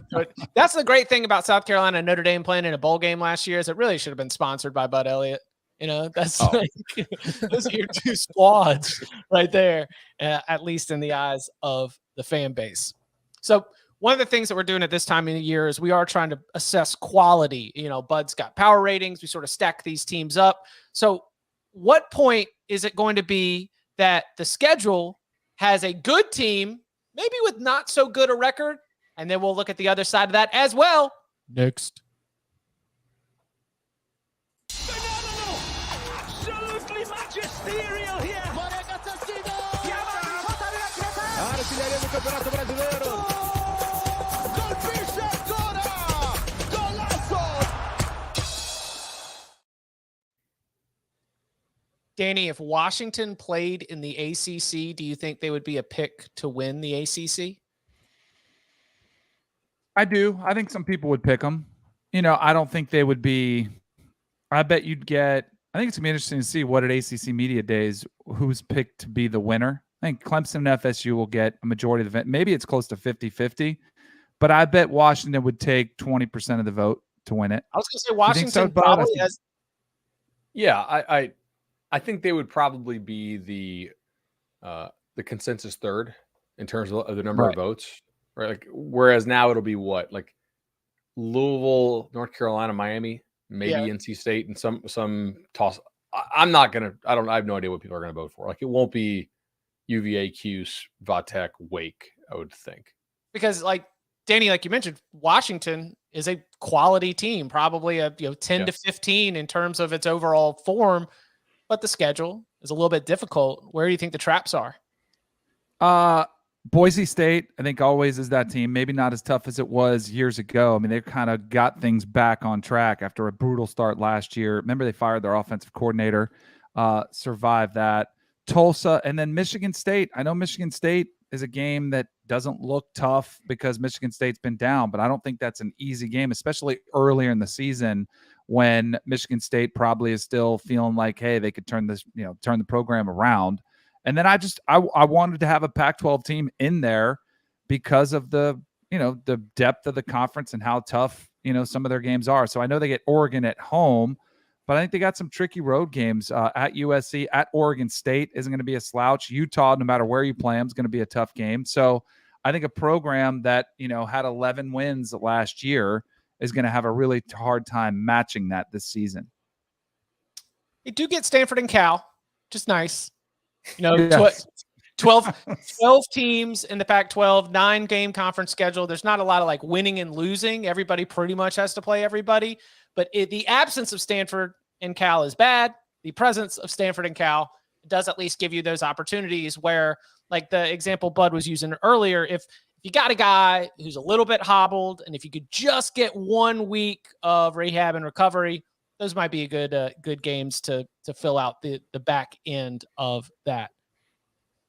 that's the great thing about South Carolina and Notre Dame playing in a bowl game last year is it really should have been sponsored by Bud Elliott. That's like, those are your 2 squads right there, at least in the eyes of the fan base. So one of the things that we're doing at this time of the year is we are trying to assess quality. Bud's got power ratings. We sort of stack these teams up. So what point is it going to be that the schedule has a good team, maybe with not so good a record, and then we'll look at the other side of that as well next. Absolutely magisterial here. Danny, if Washington played in the ACC, do you think they would be a pick to win the ACC? I do. I think some people would pick them. I don't think they would be. I bet you'd get I think it's gonna be interesting to see what at ACC Media Days who's picked to be the winner. I think Clemson and FSU will get a majority of the event. Maybe it's close to 50-50, but I bet Washington would take 20% of the vote to win it. I was going to say Washington so, Bud? probably has. Yeah, I think they would probably be the consensus third in terms of the number of votes, right? Like, whereas now it'll be what, like Louisville, North Carolina, Miami, maybe NC State, and some toss. I have no idea what people are going to vote for. Like, it won't be UVA, Cuse, Vatech, Wake, I would think. Because, like, Danny, like you mentioned, Washington is a quality team, probably a 10 to 15 in terms of its overall form, but the schedule is a little bit difficult. Where do you think the traps are? Boise State, I think, always is that team. Maybe not as tough as it was years ago. I mean, they've kind of got things back on track after a brutal start last year. Remember, they fired their offensive coordinator, survived that. Tulsa, and then Michigan State. I know Michigan State is a game that doesn't look tough because Michigan State's been down, but I don't think that's an easy game, especially earlier in the season when Michigan State probably is still feeling like, hey, they could turn the program around. And then I wanted to have a Pac-12 team in there because of the depth of the conference and how tough, some of their games are. So I know they get Oregon at home, but I think they got some tricky road games at USC. At Oregon State isn't going to be a slouch. Utah, no matter where you play them, is going to be a tough game. So I think a program that, had 11 wins last year is going to have a really hard time matching that this season. You do get Stanford and Cal, just nice. Yes. 12 teams in the Pac-12, 9-game conference schedule. There's not a lot of like winning and losing. Everybody pretty much has to play everybody. But the absence of Stanford and Cal is bad. The presence of Stanford and Cal does at least give you those opportunities where, like the example Bud was using earlier, if you got a guy who's a little bit hobbled, and if you could just get 1 week of rehab and recovery, those might be good games to fill out the back end of that.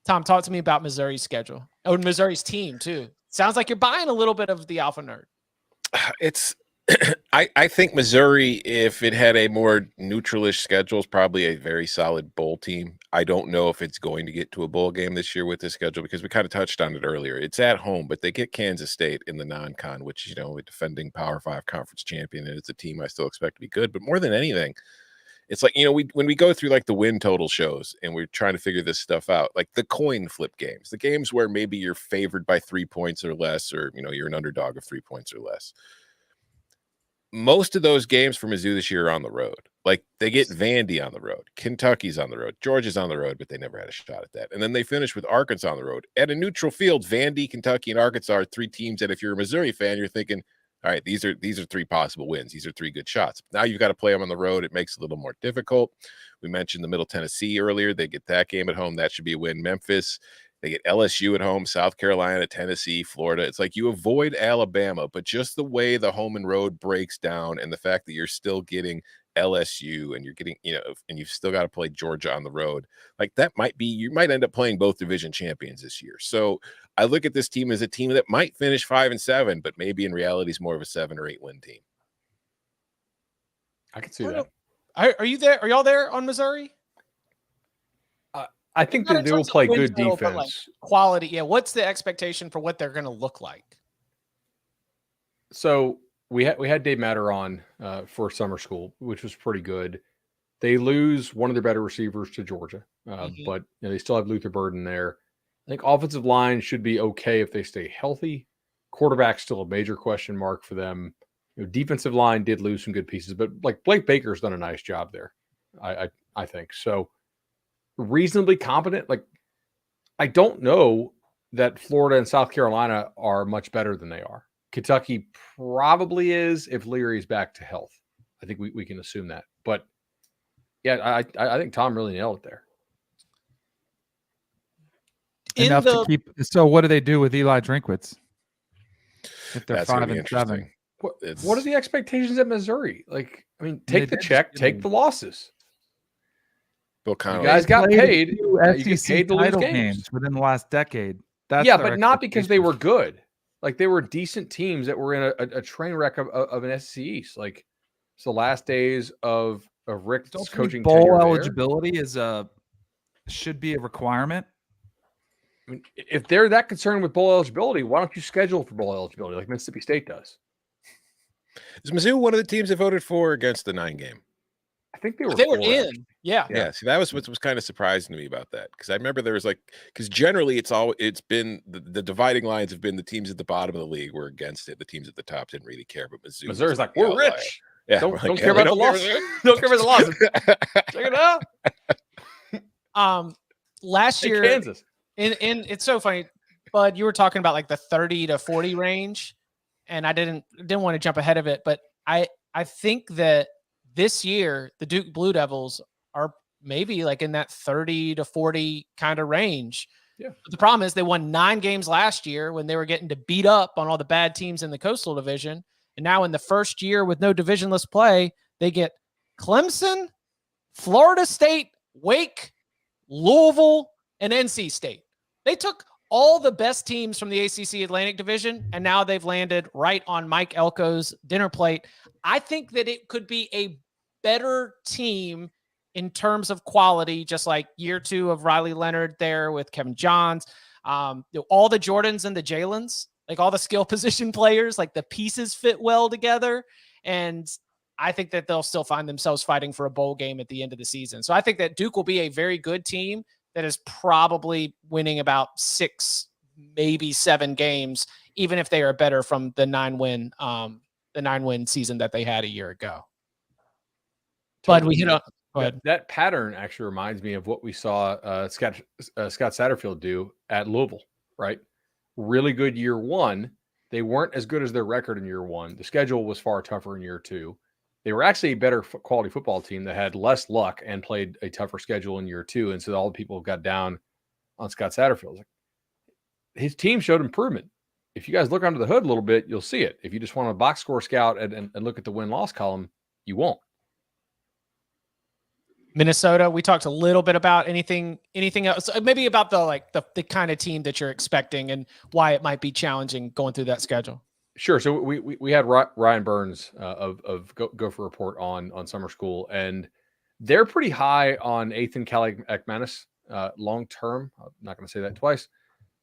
Tom, talk to me about Missouri's schedule. Oh, Missouri's team too. Sounds like you're buying a little bit of the Alpha Nerd. It's I think Missouri, if it had a more neutralish schedule, is probably a very solid bowl team. I don't know if it's going to get to a bowl game this year with this schedule because we kind of touched on it earlier. It's at home, but they get Kansas State in the non-con, which, a defending Power 5 conference champion, and it's a team I still expect to be good. But more than anything, it's like, when we go through like the win total shows and we're trying to figure this stuff out, like the coin flip games, the games where maybe you're favored by 3 points or less, or, you're an underdog of 3 points or less. Most of those games for Mizzou this year are on the road. Like, they get Vandy on the road. Kentucky's on the road. Georgia's on the road, but they never had a shot at that. And then they finish with Arkansas on the road. At a neutral field, Vandy, Kentucky, and Arkansas are 3 teams that if you're a Missouri fan, you're thinking, all right, these are 3 possible wins. These are 3 good shots. Now you've got to play them on the road. It makes it a little more difficult. We mentioned the Middle Tennessee earlier. They get that game at home. That should be a win. Memphis, they get LSU at home, South Carolina, Tennessee, Florida. It's like you avoid Alabama, but just the way the home and road breaks down and the fact that you're still getting LSU and you're getting, and you've still got to play Georgia on the road, like that you might end up playing both division champions this year. So I look at this team as a team that might finish 5-7, but maybe in reality is more of a 7 or 8 win team. I can see that. Are you there? Are y'all there on Missouri? I think that they will play good defense. Like quality. Yeah. What's the expectation for what they're going to look like? So we had Dave Matter on for summer school, which was pretty good. They lose one of their better receivers to Georgia, but they still have Luther Burden there. I think offensive line should be okay if they stay healthy. Quarterback's still a major question mark for them. Defensive line did lose some good pieces, but like Blake Baker's done a nice job there. I think so. Reasonably competent. Like, I don't know that Florida and South Carolina are much better than they are. Kentucky probably is if Leary's back to health. I think we can assume that. But yeah, I think Tom really nailed it there. Enough to keep. So what do they do with Eli Drinkwitz if they're 5-7? What are the expectations at Missouri? Like, I mean, take the check, take the losses. Bill Connolly. You guys got paid. You get paid to lose games within the last decade. But not because they were good. Like, they were decent teams that were in a train wreck of an SEC East. Like, it's the last days of Rick's Don't you think coaching bowl tenure there. eligibility should be a requirement? I mean, if they're that concerned with bowl eligibility, why don't you schedule for bowl eligibility like Mississippi State does? Is Mizzou one of the teams that voted for or against the 9 game? I think they were They were for it. in. Yeah. Yeah. See, that was what was kind of surprising to me about that, because I remember there was because generally it's been the dividing lines have been the teams at the bottom of the league were against it. The teams at the top didn't really care, but Mizzou was Missouri's like, the we're outlier. rich. Yeah, Don't, we're don't like, care yeah, about the loss. Don't care about the loss. Check it out. Last Hey, year, Kansas. in it's so funny, Bud, you were talking about like the 30 to 40 range, and I didn't want to jump ahead of it, but I think that this year the Duke Blue Devils are maybe like in that 30 to 40 kind of range. Yeah. But the problem is they won 9 games last year when they were getting to beat up on all the bad teams in the Coastal Division. And now in the first year with no divisionless play, they get Clemson, Florida State, Wake, Louisville, and NC State. They took all the best teams from the ACC Atlantic Division, and now they've landed right on Mike Elko's dinner plate. I think that it could be a better team in terms of quality, just like year 2 of Riley Leonard there with Kevin Johns, all the Jordans and the Jalens, like all the skill position players, like the pieces fit well together. And I think that they'll still find themselves fighting for a bowl game at the end of the season. So I think that Duke will be a very good team that is probably winning about 6, maybe 7 games, even if they are better from the 9-win season that they had a year ago. But we hit on. Go ahead. That pattern actually reminds me of what we saw Scott Satterfield do at Louisville, right? Really good year 1. They weren't as good as their record in year 1. The schedule was far tougher in year 2. They were actually a better quality football team that had less luck and played a tougher schedule in year 2. And so all the people got down on Scott Satterfield. His team showed improvement. If you guys look under the hood a little bit, you'll see it. If you just want to box score scout and look at the win-loss column, you won't. Minnesota, we talked a little bit about anything else, maybe about the kind of team that you're expecting and why it might be challenging going through that schedule. Sure. So we had Ryan Burns of Gopher Report on Summer School, and they're pretty high on Ethan Kalikmanis long term. I'm not going to say that twice,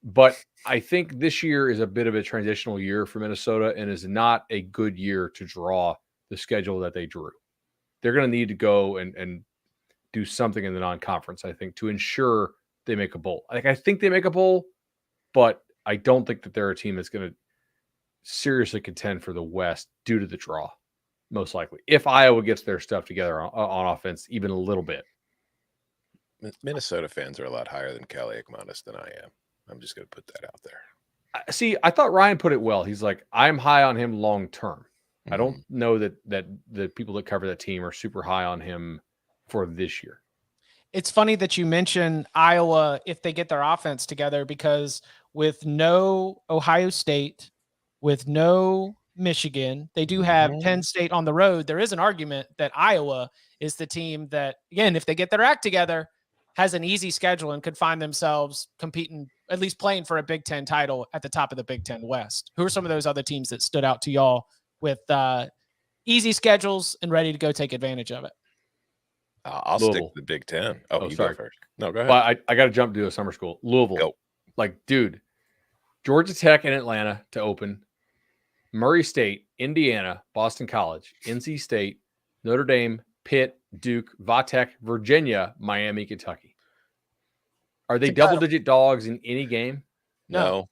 but I think this year is a bit of a transitional year for Minnesota and is not a good year to draw the schedule that they drew. They're going to need to go and do something in the non-conference, I think, to ensure they make a bowl. I think they make a bowl, but I don't think that they're a team that's going to seriously contend for the West due to the draw, most likely. If Iowa gets their stuff together on offense even a little bit. Minnesota fans are a lot higher than Kalikmanis than I am. I'm just going to put that out there. See, I thought Ryan put it well. He's like, I'm high on him long term. I don't know that the people that cover that team are super high on him for this year. It's funny that you mention Iowa if they get their offense together, because with no Ohio State, with no Michigan, they do have Penn State on the road. There is an argument that Iowa is the team that, again, if they get their act together, has an easy schedule and could find themselves competing, at least playing for a Big Ten title at the top of the Big Ten West. Who are some of those other teams that stood out to y'all with easy schedules and ready to go take advantage of it? I'll stick to the Big Ten. Oh, you sorry. go first. No, go ahead. But I got to jump to a Summer School. Louisville. Go. Like, dude, Georgia Tech and Atlanta to open. Murray State, Indiana, Boston College, NC State, Notre Dame, Pitt, Duke, Vatech, Virginia, Miami, Kentucky. Are they double-digit dogs in any game? No.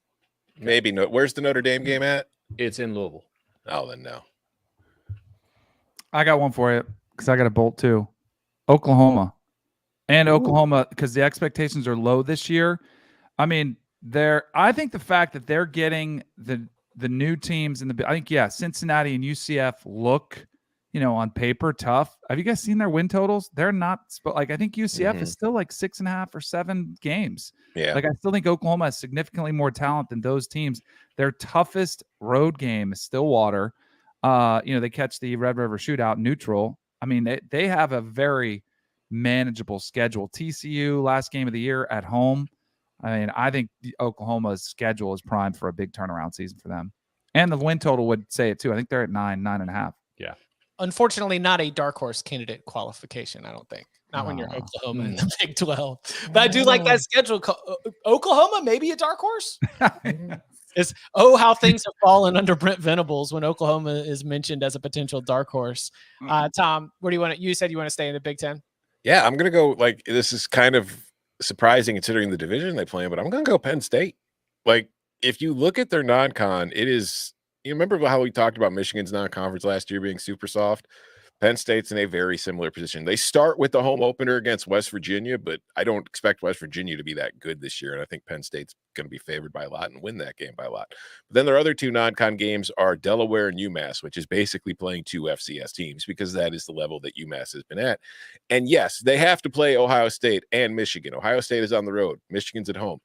Maybe no. Where's the Notre Dame game at? It's in Louisville. Oh, then no. I got one for you because I got a bolt too. Oklahoma. And Oklahoma, because the expectations are low this year. I mean, I think the fact that they're getting the new teams Cincinnati and UCF look, on paper tough. Have you guys seen their win totals? They're not I think UCF is still like 6.5 or 7 games. Yeah. I still think Oklahoma has significantly more talent than those teams. Their toughest road game is Stillwater. They catch the Red River Shootout neutral. I mean, they have a very manageable schedule. TCU last game of the year at home. I mean, I think Oklahoma's schedule is primed for a big turnaround season for them. And the win total would say it too. I think they're at 9.5. Yeah. unfortunately not a dark horse candidate qualification, I don't think. Not when you're Oklahoma in the Big 12. But I do like that schedule. Oklahoma, maybe a dark horse? It's how things have fallen under Brent Venables when Oklahoma is mentioned as a potential dark horse. Tom, where do you want to? You said you want to stay in the Big 10. Yeah, I'm gonna go. Like, this is kind of surprising considering the division they play in, but I'm gonna go Penn State. Like, if you look at their non-con, it is. You remember how we talked about Michigan's non-conference last year being super soft? Penn State's in a very similar position. They start with the home opener against West Virginia, but I don't expect West Virginia to be that good this year. And I think Penn State's going to be favored by a lot and win that game by a lot. But then their other two non-con games are Delaware and UMass, which is basically playing two FCS teams because that is the level that UMass has been at. And yes, they have to play Ohio State and Michigan. Ohio State is on the road. Michigan's at home.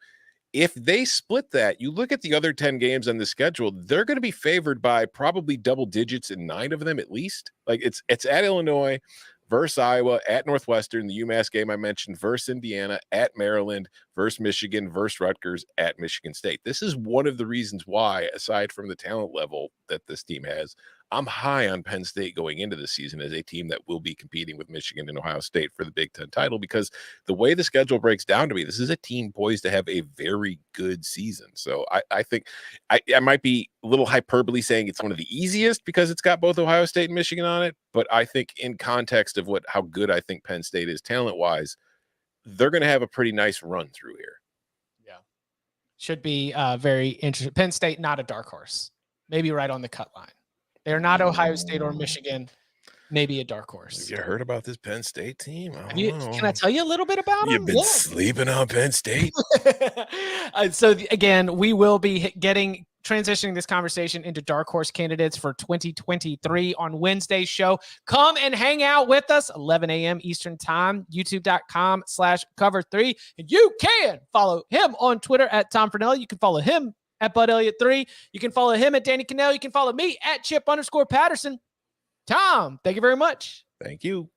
If they split that, you look at the other 10 games on the schedule, they're going to be favored by probably double digits in 9 of them at least. Like, it's at Illinois versus Iowa, at Northwestern, the UMass game I mentioned, versus Indiana, at Maryland, versus Michigan, versus Rutgers, at Michigan State. This is one of the reasons why, aside from the talent level that this team has, I'm high on Penn State going into the season as a team that will be competing with Michigan and Ohio State for the Big Ten title, because the way the schedule breaks down to me, this is a team poised to have a very good season. So I think I might be a little hyperbole saying it's one of the easiest because it's got both Ohio State and Michigan on it. But I think in context of how good I think Penn State is talent-wise, they're going to have a pretty nice run through here. Yeah. Should be very interesting. Penn State, not a dark horse. Maybe right on the cut line. They're not Ohio State or Michigan. Maybe a dark horse. Have you heard about this Penn State team? Can I tell you a little bit about them? You've been sleeping on Penn State. Again, we will be transitioning this conversation into dark horse candidates for 2023 on Wednesday's show. Come and hang out with us, 11 a.m. Eastern time, youtube.com/cover3. And you can follow him on Twitter at Tom Fernelli. You can follow him at Bud Elliott 3. You can follow him at Danny Cannell. You can follow me at Chip_Patterson. Tom, thank you very much. Thank you.